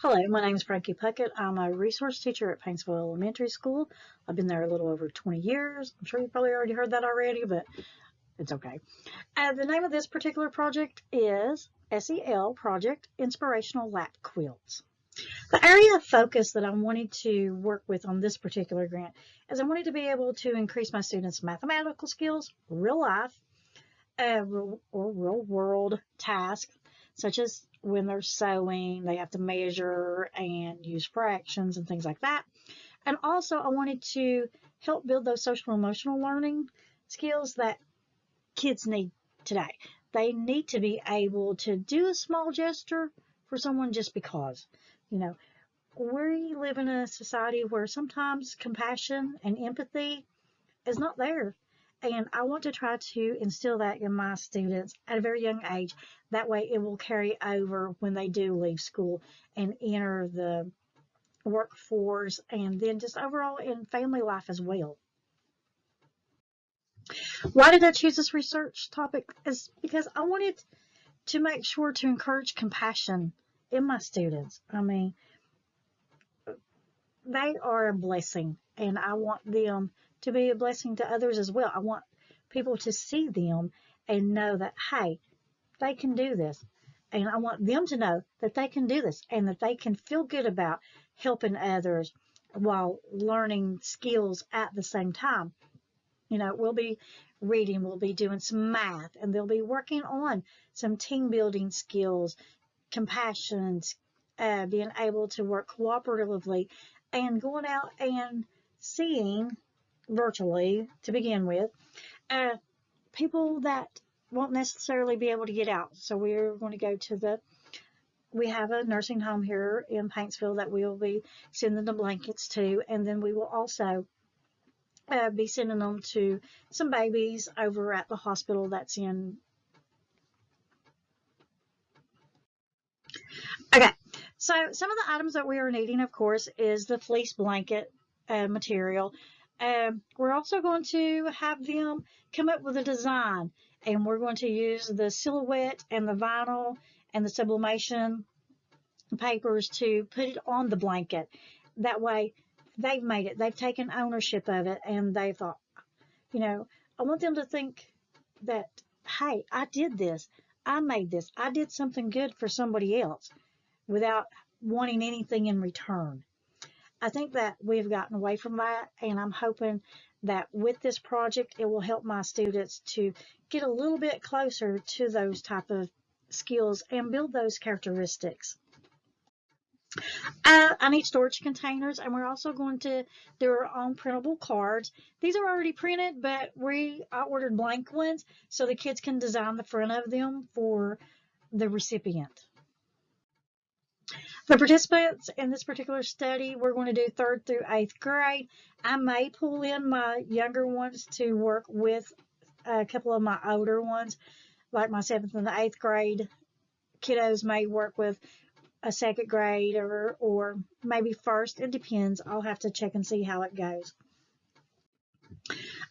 Hello, my name is Frankie Puckett. I'm a resource teacher at Paintsville Elementary School. I've been there a little over 20 years. I'm sure you probably already heard that already, but it's okay. The name of this particular project is SEL Project Inspirational Lap Quilts. The area of focus that I wanted to work with on this particular grant is I wanted to be able to increase my students' mathematical skills, real life, or real world tasks, such as when they're sewing, they have to measure and use fractions and things like that. And also, I wanted to help build those social and emotional learning skills that kids need today. They need to be able to do a small gesture for someone just because. You know, we live in a society where sometimes compassion and empathy is not there. And I want to try to instill that in my students at a very young age. That way it will carry over when they do leave school and enter the workforce and then just overall in family life as well. Why did I choose this research topic? Is because I wanted to make sure to encourage compassion in my students. I mean, they are a blessing, and I want them to be a blessing to others as well. I want people to see them and know that, hey, they can do this. And I want them to know that they can do this and that they can feel good about helping others while learning skills at the same time. We'll be reading, we'll be doing some math, and they'll be working on some team building skills, compassion, being able to work cooperatively, and going out and seeing virtually to begin with people that won't necessarily be able to get out. So we're going to go to we have a nursing home here in Paintsville that we'll be sending the blankets to, and then we will also be sending them to some babies over at the hospital that's in. Okay, so some of the items that we are needing, of course, is the fleece blanket material. We're also going to have them come up with a design, and we're going to use the silhouette and the vinyl and the sublimation papers to put it on the blanket. That way, they've made it. They've taken ownership of it, and they thought, I want them to think that, hey, I did this. I made this. I did something good for somebody else without wanting anything in return. I think that we've gotten away from that, and I'm hoping that with this project, it will help my students to get a little bit closer to those type of skills and build those characteristics. I need storage containers, and we're also going to do our own printable cards. These are already printed, but I ordered blank ones so the kids can design the front of them for the recipient. The participants in this particular study, we're going to do 3rd through 8th grade. I may pull in my younger ones to work with a couple of my older ones, like my 7th and the 8th grade kiddos may work with a 2nd grade or maybe 1st. It depends. I'll have to check and see how it goes.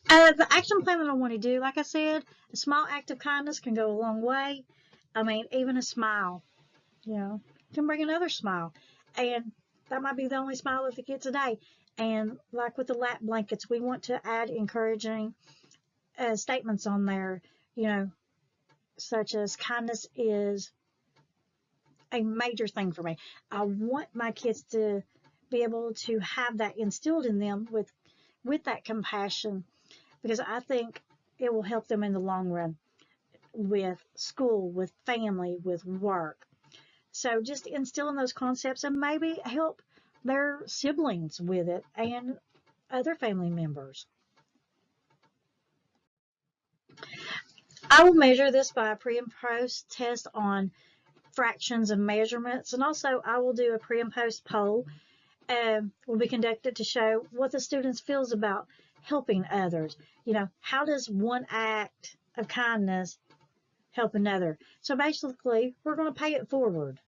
The action plan that I want to do, like I said, a small act of kindness can go a long way. I mean, even a smile, can bring another smile. And that might be the only smile that they get today. And like with the lap blankets, we want to add encouraging statements on there, such as kindness is a major thing for me. I want my kids to be able to have that instilled in them with that compassion, because I think it will help them in the long run with school, with family, with work. So just instilling those concepts and maybe help their siblings with it and other family members. I will measure this by a pre and post test on fractions and measurements, and also I will do a pre and post poll will be conducted to show what the students feels about helping others. How does one act of kindness help another? So basically, we're going to pay it forward.